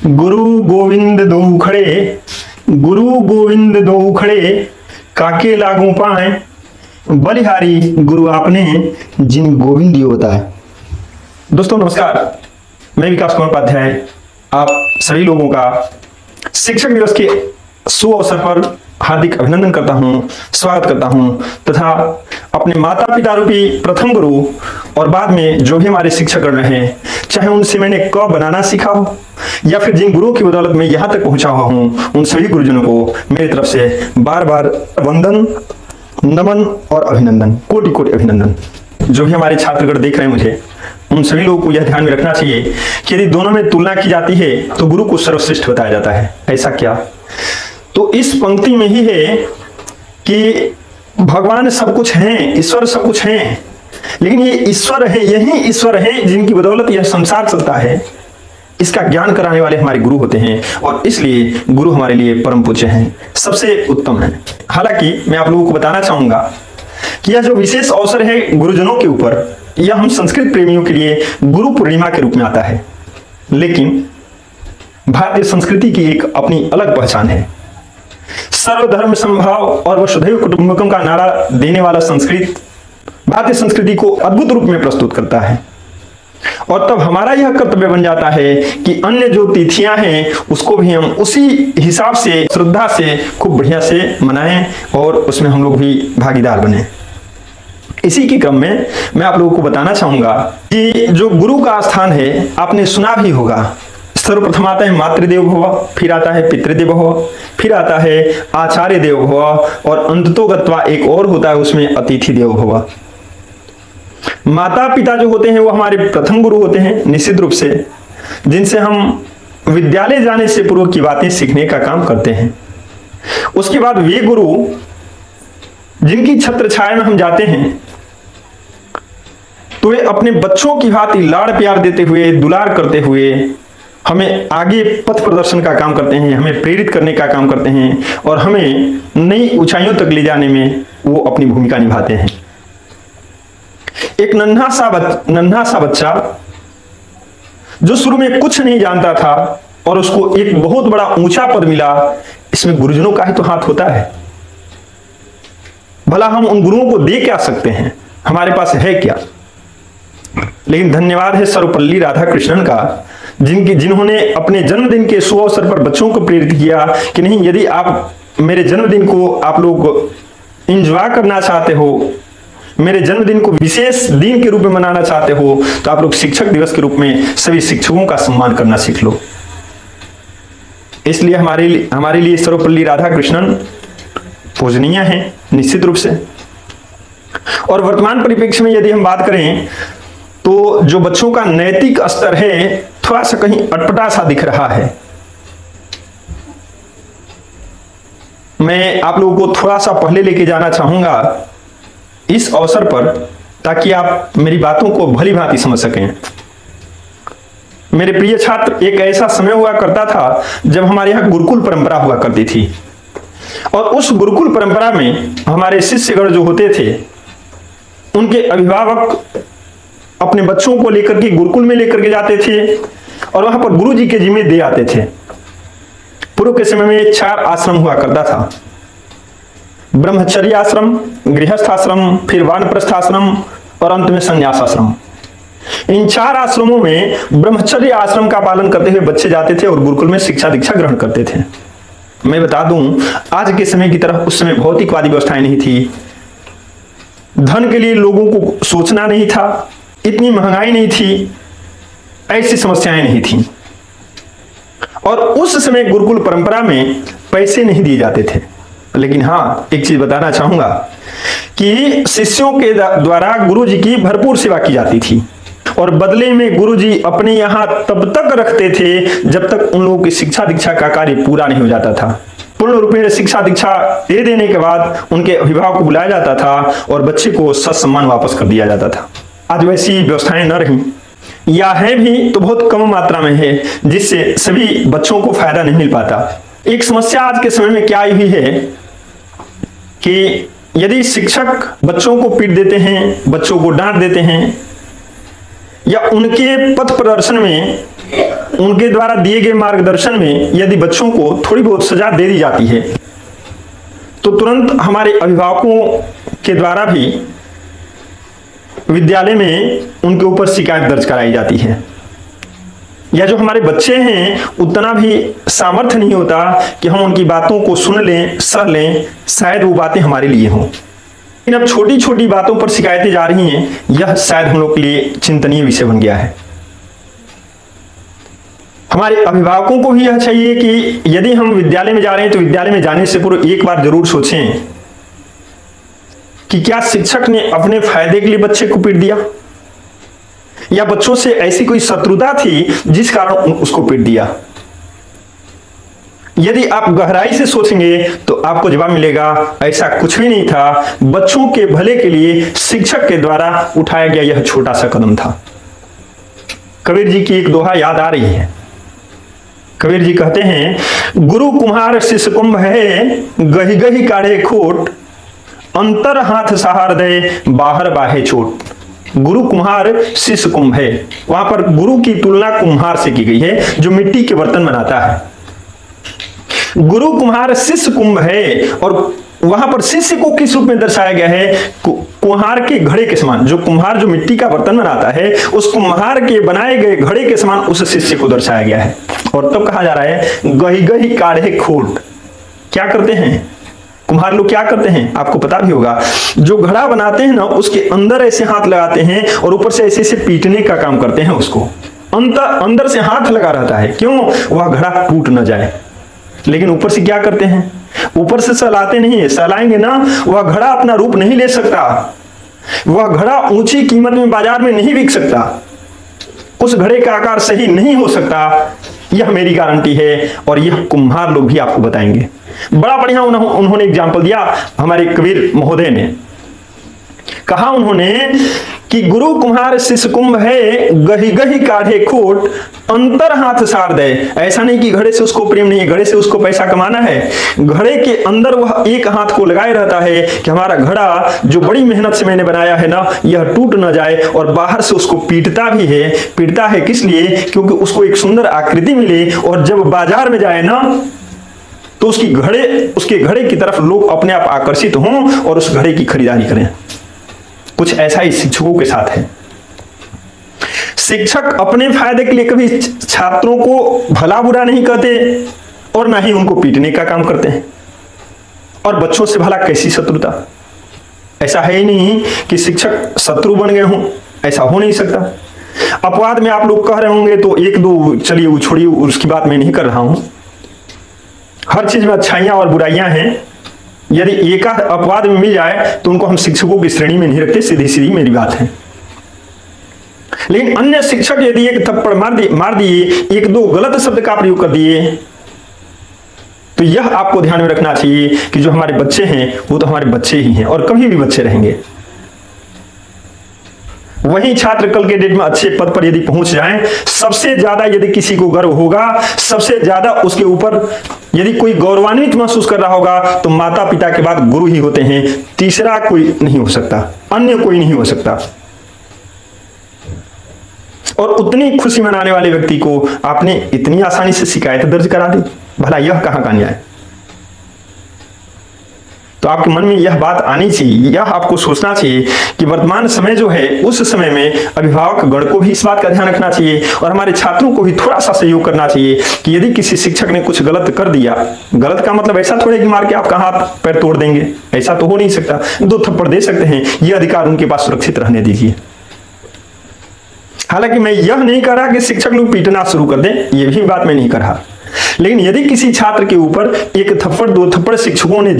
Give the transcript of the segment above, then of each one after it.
गुरु गोविंद दो खड़े, गुरु गोविंद दो खड़े, काके लागू पाए, बलिहारी गुरु आपने जिन गोविंद होता है। दोस्तों नमस्कार, मैं विकास कुमार उपाध्याय आप सभी लोगों का शिक्षक दिवस के शुभ अवसर पर हार्दिक अभिनंदन करता हूं, स्वागत करता हूं तथा अपने माता पिता रूपी प्रथम गुरु और बाद में जो भी हमारे शिक्षक कर रहे हैं, चाहे उनसे मैंने क बनाना सीखा हो या फिर जिन गुरुओं की बदौलत मैं यहाँ तक पहुंचा हुआ हूं, उन सभी गुरुजनों को मेरी तरफ से बार बार वंदन, नमन और अभिनंदन, कोटि कोटि अभिनंदन। जो भी हमारे छात्रगण देख रहे हैं मुझे, उन सभी लोगों को यह ध्यान में रखना चाहिए कि यदि दोनों में तुलना की जाती है तो गुरु को सर्वश्रेष्ठ बताया जाता है। ऐसा क्या? तो इस पंक्ति में ही है कि भगवान सब कुछ हैं, ईश्वर सब कुछ हैं, लेकिन ये ईश्वर है, यही ईश्वर है जिनकी बदौलत यह संसार चलता है। इसका ज्ञान कराने वाले हमारे गुरु होते हैं और इसलिए गुरु हमारे लिए परम पूज्य हैं, सबसे उत्तम है। हालांकि मैं आप लोगों को बताना चाहूंगा कि यह जो विशेष अवसर है गुरुजनों के ऊपर, यह हम संस्कृत प्रेमियों के लिए गुरु पूर्णिमा के रूप में आता है, लेकिन भारतीय संस्कृति की एक अपनी अलग पहचान है। सर्वधर्म समभाव और वसुधैव कुटुंबकम का नारा देने वाला संस्कृत भारतीय संस्कृति को अद्भुत रूप में प्रस्तुत करता है। और तब हमारा यह कर्तव्य बन जाता है कि अन्य जो तिथियां हैं उसको भी हम उसी हिसाब से, श्रद्धा से खूब बढ़िया से मनाएं और उसमें हम लोग भी भागीदार बने। इसी के क्रम में मैं आप लोगों को बताना चाहूंगा कि जो गुरु का स्थान है, आपने सुना भी होगा, सर्वप्रथम आता है मातृदेव भव, फिर आता है पितृदेव भव, फिर आता है आचार्य देव भव और अंततोगत्वा एक और होता है उसमें अतिथि देव भव। माता पिता जो होते हैं वो हमारे प्रथम गुरु होते हैं निश्चित रूप से, जिनसे हम विद्यालय जाने से पूर्व की बातें सीखने का काम करते हैं। उसके बाद वे गुरु जिनकी छत्र छाया में हम जाते हैं तो वे अपने बच्चों की भांति लाड़ प्यार देते हुए, दुलार करते हुए हमें आगे पथ प्रदर्शन का काम करते हैं, हमें प्रेरित करने का काम करते हैं और हमें नई ऊंचाइयों तक ले जाने में वो अपनी भूमिका निभाते हैं। एक नन्हा सा बच्चा जो शुरू में कुछ नहीं जानता था और उसको एक बहुत बड़ा ऊंचा पद मिला, इसमें गुरुजनों का ही तो हाथ होता है। भला हम उन गुरुओं को दे क्या सकते हैं, हमारे पास है क्या? लेकिन धन्यवाद है सर्वपल्ली राधाकृष्णन का, जिन्होंने अपने जन्मदिन के शुभ अवसर पर बच्चों को प्रेरित किया कि नहीं, यदि आप मेरे जन्मदिन को आप लोग एंजॉय करना चाहते हो, मेरे जन्मदिन को विशेष दिन के रूप में मनाना चाहते हो, तो आप लोग शिक्षक दिवस के रूप में सभी शिक्षकों का सम्मान करना सीख लो। इसलिए हमारे लिए सर्वपल्ली राधाकृष्णन पूजनीय है निश्चित रूप से। और वर्तमान परिप्रेक्ष्य में यदि हम बात करें तो जो बच्चों का नैतिक स्तर है थोड़ा सा कहीं अटपटा सा दिख रहा है। मैं आप लोगों को थोड़ा सा पहले लेके जाना चाहूंगा इस अवसर पर, ताकि आप मेरी बातों को भली भांति समझ सकें। मेरे प्रिय छात्र, एक ऐसा समय हुआ करता था जब हमारे यहाँ गुरुकुल परंपरा हुआ करती थी और उस गुरुकुल परंपरा में हमारे शिष्यगण जो होते थे, उनके अभिभावक अपने बच्चों को लेकर के गुरुकुल में लेकर के जाते थे और वहां पर गुरु जी के जिम्मे दे आते थे। पूर्व के समय में 4 आश्रम हुआ करता था, ब्रह्मचर्य आश्रम, गृहस्थ आश्रम, फिर वानप्रस्थ आश्रम और अंत में संन्यास आश्रम। इन 4 आश्रमों में ब्रह्मचर्य आश्रम का पालन करते हुए बच्चे जाते थे और गुरुकुल में शिक्षा दीक्षा ग्रहण करते थे। मैं बता दूं, आज के समय की तरह उस समय भौतिकवादी व्यवस्थाएं नहीं थी, धन के लिए लोगों को सोचना नहीं था, इतनी महंगाई नहीं थी, ऐसी समस्याएं नहीं थी। और उस समय गुरुकुल परंपरा में पैसे नहीं दिए जाते थे। लेकिन हाँ, एक चीज बताना चाहूंगा कि शिष्यों के द्वारा गुरुजी की भरपूर सेवा की जाती थी और बदले में गुरुजी अपने यहाँ तब तक रखते थे जब तक उन लोगों की शिक्षा दीक्षा का कार्य पूरा नहीं हो जाता था। पूर्ण रूप में शिक्षा दीक्षा दे देने के बाद उनके अभिभावक को बुलाया जाता था और बच्चे को सत्सम्मान वापस कर दिया जाता था। आज वैसी व्यवस्थाएं न रही, या है भी तो बहुत कम मात्रा में है, जिससे सभी बच्चों को फायदा नहीं मिल पाता। एक समस्या आज के समय में क्या आई हुई है कि यदि शिक्षक बच्चों को पीट देते हैं, बच्चों को डांट देते हैं या उनके पथ प्रदर्शन में उनके द्वारा दिए गए मार्गदर्शन में यदि बच्चों को थोड़ी बहुत सजा दे दी जाती है तो तुरंत हमारे अभिभावकों के द्वारा भी विद्यालय में उनके ऊपर शिकायत दर्ज कराई जाती है। या जो हमारे बच्चे हैं उतना भी सामर्थ्य नहीं होता कि हम उनकी बातों को सुन लें, सह लें, शायद वो बातें हमारे लिए हों। लेकिन अब छोटी छोटी बातों पर शिकायतें जा रही हैं, यह शायद हम लोग के लिए चिंतनीय विषय बन गया है। हमारे अभिभावकों को भी यह चाहिए कि यदि हम विद्यालय में जा रहे हैं तो विद्यालय में जाने से पूर्व एक बार जरूर सोचें कि क्या शिक्षक ने अपने फायदे के लिए बच्चे को पीट दिया, या बच्चों से ऐसी कोई शत्रुता थी जिस कारण उसको पीट दिया। यदि आप गहराई से सोचेंगे तो आपको जवाब मिलेगा ऐसा कुछ भी नहीं था, बच्चों के भले के लिए शिक्षक के द्वारा उठाया गया यह छोटा सा कदम था। कबीर जी की एक दोहा याद आ रही है। कबीर जी कहते हैं, गुरु कुम्हार शिष्य कुंभ है, गही गही काढ़े खोट, अंतर हाथ सहार दे, बाहर बाहे चोट। गुरु कुम्हार शिष्य कुंभ है। वहां पर गुरु की तुलना कुम्हार से की गई है जो मिट्टी के बर्तन बनाता है। गुरु कुम्हार शिष्य कुंभ है, और वहां पर शिष्य को किस रूप में दर्शाया गया है? कुम्हार के घड़े के समान। जो कुम्हार जो मिट्टी का बर्तन बनाता है, उस कुम्हार के बनाए गए घड़े के समान उस शिष्य को दर्शाया गया है। और तब कहा जा रहा है, गही गही काढ़े खोट। क्या करते हैं कुम्हार लोग? क्या करते हैं आपको पता भी होगा। जो घड़ा बनाते हैं ना, उसके अंदर ऐसे हाथ लगाते हैं और ऊपर से ऐसे ऐसे पीटने का काम करते हैं। उसको अंदर से हाथ लगा रहता है, क्यों? वह घड़ा टूट न जाए। लेकिन ऊपर से क्या करते हैं? ऊपर से सहलाते नहीं है। सहलाएंगे ना, वह घड़ा अपना रूप नहीं ले सकता। वह घड़ा ऊंची कीमत में बाजार में नहीं बिक सकता। उस घड़े का आकार सही नहीं हो सकता। यह मेरी गारंटी है, और यह कुम्हार लोग भी आपको बताएंगे। बड़ा बढ़िया उन्होंने एग्जाम्पल दिया। हमारे कबीर महोदय ने कहा, उन्होंने कि गुरु कुम्हार शिष्य कुंभ है, गही गही काढ़े खोट, अंतर हाथ सार दे। ऐसा नहीं कि घड़े से उसको प्रेम नहीं है, घड़े से उसको पैसा कमाना है। घड़े के अंदर वह एक हाथ को लगाए रहता है कि हमारा घड़ा जो बड़ी मेहनत से मैंने बनाया है ना, यह टूट ना जाए। और बाहर से उसको पीटता भी है। पीटता है किस लिए? क्योंकि उसको एक सुंदर आकृति मिले, और जब बाजार में जाए ना तो उसके घड़े की तरफ लोग अपने आप आकर्षित हों और उस घड़े की खरीदारी करें। कुछ ऐसा ही शिक्षकों के साथ है। शिक्षक अपने फायदे के लिए कभी छात्रों को भला बुरा नहीं कहते, और ना ही उनको पीटने का काम करते हैं। और बच्चों से भला कैसी शत्रुता? ऐसा है ही नहीं कि शिक्षक शत्रु बन गए हों, ऐसा हो नहीं सकता। अपवाद में आप लोग कह रहे होंगे तो एक दो चलिए वो छोड़िए, उसकी बात मैं नहीं कर रहा हूं। हर चीज में अच्छाइयां और बुराइयां हैं। यदि एक अपवाद में मिल जाए तो उनको हम शिक्षकों की श्रेणी में नहीं रखते, सीधी सीधी मेरी बात है। लेकिन अन्य शिक्षक यदि एक थप्पड़ मार दिए, एक दो गलत शब्द का प्रयोग कर दिए, तो यह आपको ध्यान में रखना चाहिए कि जो हमारे बच्चे हैं वो तो हमारे बच्चे ही हैं और कभी भी बच्चे रहेंगे। वही छात्र कल के डेट में अच्छे पद पर यदि पहुंच जाएं, सबसे ज्यादा यदि किसी को गर्व होगा, सबसे ज्यादा उसके ऊपर यदि कोई गौरवान्वित महसूस कर रहा होगा, तो माता पिता के बाद गुरु ही होते हैं। तीसरा कोई नहीं हो सकता, अन्य कोई नहीं हो सकता। और उतनी खुशी मनाने वाले व्यक्ति को आपने इतनी आसानी से शिकायत दर्ज करा दी, भला यह कहां का न्याय? तो आपके मन में यह बात आनी चाहिए, यह आपको सोचना चाहिए कि वर्तमान समय जो है, उस समय में अभिभावक गण को भी इस बात का ध्यान रखना चाहिए और हमारे छात्रों को भी थोड़ा सा सहयोग करना चाहिए कि यदि किसी शिक्षक ने कुछ गलत कर दिया, गलत का मतलब ऐसा थोड़े कि मार के आपका हाथ पैर तोड़ देंगे, ऐसा तो हो नहीं सकता। 2 थप्पड़ दे सकते हैं, यह अधिकार उनके पास सुरक्षित रहने दीजिए। हालांकि मैं यह नहीं कह रहा कि शिक्षक लोग पीटना शुरू कर दें, यह भी बात मैं नहीं कर रहा। लेकिन यदि किसी छात्र के ऊपर 1 थप्पड़ 2 थप्पड़ शिक्षकों ने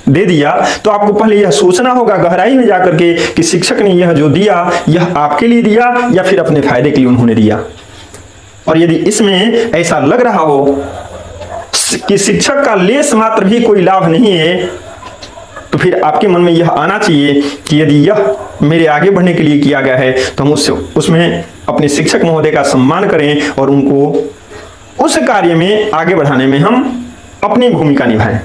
दे दिया, तो आपको पहले यह सोचना होगा गहराई में जाकर के कि शिक्षक ने यह जो दिया, यह आपके लिए दिया या फिर अपने फायदे के लिए उन्होंने दिया। और यदि इसमें ऐसा लग रहा हो कि शिक्षक का लेस मात्र भी कोई लाभ नहीं है, तो फिर आपके मन में यह आना चाहिए कि यदि यह मेरे आगे बढ़ने के लिए किया गया है, तो हम उसमें अपने शिक्षक महोदय का सम्मान करें और उनको उस कार्य में आगे बढ़ाने में हम अपनी भूमिका निभाएं।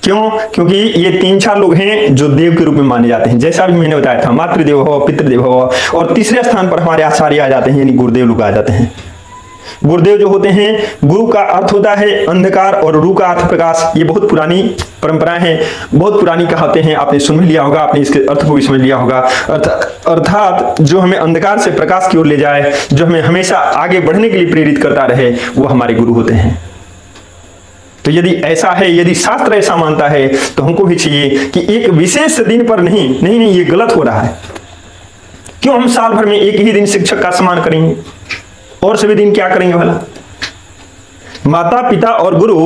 क्यों? क्योंकि ये 3-4 लोग हैं जो देव के रूप में माने जाते हैं, जैसा भी मैंने बताया था, मातृदेव हो, पितृदेव हो, और तीसरे स्थान पर हमारे आचार्य आ जाते हैं, यानी गुरुदेव लोग आ जाते हैं। गुरुदेव जो होते हैं, गुरु का अर्थ होता है अंधकार और रू का अर्थ प्रकाश। ये बहुत पुरानी परंपरा है, बहुत पुरानी कहावतें हैं, आपने सुन लिया होगा, आपने इसके अर्थ को भी समझ लिया होगा। अर्थात जो हमें अंधकार से प्रकाश की ओर ले जाए, जो हमें हमेशा आगे बढ़ने के लिए प्रेरित करता रहे, वो हमारे गुरु होते हैं। तो यदि ऐसा है, यदि शास्त्र ऐसा मानता है, तो हमको भी चाहिए कि एक विशेष दिन पर नहीं, ये गलत हो रहा है। क्यों हम साल भर में एक ही दिन शिक्षक का सम्मान करेंगे और सभी दिन क्या करेंगे भला? माता पिता और गुरु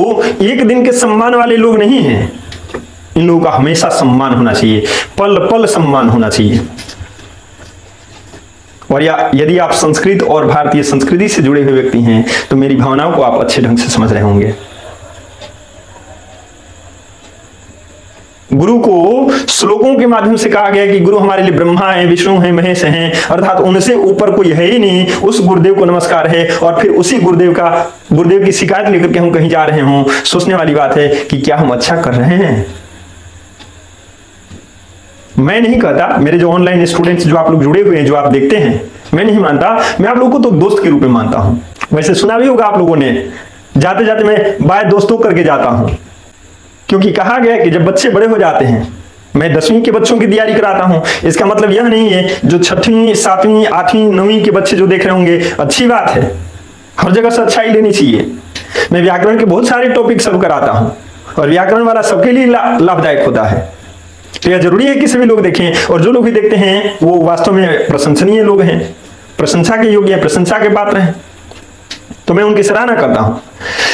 एक दिन के सम्मान वाले लोग नहीं हैं। इन लोगों का हमेशा सम्मान होना चाहिए, पल पल सम्मान होना चाहिए। और यदि आप संस्कृत और भारतीय संस्कृति से जुड़े हुए व्यक्ति हैं, तो मेरी भावनाओं को आप अच्छे ढंग से समझ रहे होंगे। गुरु को श्लोकों के माध्यम से कहा गया कि गुरु हमारे लिए ब्रह्मा है, विष्णु है, महेश हैं, अर्थात उनसे ऊपर कोई है ही नहीं। उस गुरुदेव को नमस्कार है, और फिर उसी गुरुदेव की शिकायत लेकर के हम कहीं जा रहे हों। सोचने वाली बात है कि क्या हम अच्छा कर रहे हैं? मैं नहीं कहता, मेरे जो ऑनलाइन स्टूडेंट्स जो आप लोग जुड़े हुए हैं, जो आप देखते हैं, मैं नहीं मानता, मैं आप लोगों को तो दोस्त के रूप में मानता हूं। वैसे सुना भी होगा आप लोगों ने, जाते जाते मैं बाय दोस्तों करके जाता हूं, क्योंकि कहा गया कि जब बच्चे बड़े हो जाते हैं, मैं 10वीं के बच्चों की तैयारी कराता हूं। इसका मतलब यह नहीं है जो 6वीं 7वीं 8वीं 9वीं के बच्चे जो देख रहे होंगे, अच्छी बात है, हर जगह से अच्छाई लेनी चाहिए। मैं व्याकरण के बहुत सारे टॉपिक सब कराता हूं, और व्याकरण वाला सबके लिए लाभदायक होता है। तो यह जरूरी है कि सभी लोग देखें, और जो लोग भी देखते हैं वो वास्तव में प्रशंसनीय लोग हैं, प्रशंसा के योग्य हैं, प्रशंसा के पात्र हैं, तो मैं उनकी सराहना करता हूं।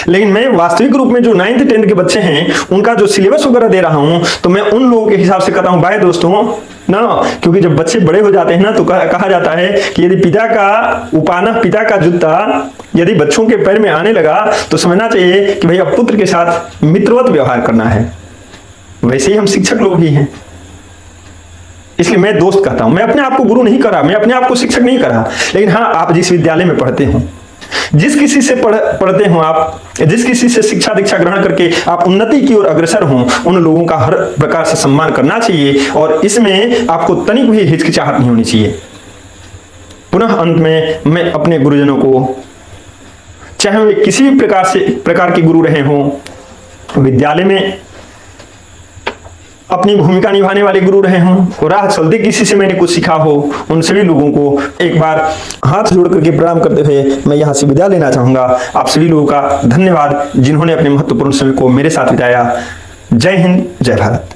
लेकिन मैं वास्तविक रूप में जो 9th 10th के बच्चे हैं, उनका जो सिलेबस वगैरह दे रहा हूं, तो मैं उन लोगों के हिसाब से कहता हूं बाय दोस्तों ना, क्योंकि जब बच्चे बड़े हो जाते हैं ना, तो कहा जाता है कि यदि पिता का उपाना, पिता का जूता यदि बच्चों के पैर में आने लगा, तो समझना चाहिए कि भाई अब पुत्र के साथ मित्रवत व्यवहार करना है। वैसे ही हम शिक्षक लोग भी हैं, इसलिए मैं दोस्त कहता हूं। मैं अपने आप को गुरु नहीं करा, मैं अपने आप को शिक्षक नहीं करा, लेकिन हाँ, आप जिस विद्यालय में पढ़ते हो, जिस किसी से पढ़ते हो आप, जिस किसी से शिक्षा दीक्षा ग्रहण करके आप उन्नति की ओर अग्रसर हो, उन लोगों का हर प्रकार से सम्मान करना चाहिए, और इसमें आपको तनिक भी हिचकिचाहट नहीं होनी चाहिए। पुनः अंत में मैं अपने गुरुजनों को, चाहे वे किसी भी प्रकार के गुरु रहे हों, विद्यालय में अपनी भूमिका निभाने वाले गुरु रहे हों, और राह चलते किसी से मैंने कुछ सीखा हो, उन सभी लोगों को एक बार हाथ जोड़ करके प्रणाम करते हुए मैं यहाँ से विदा लेना चाहूंगा। आप सभी लोगों का धन्यवाद, जिन्होंने अपने महत्वपूर्ण समय को मेरे साथ बिताया। जय हिंद, जय भारत।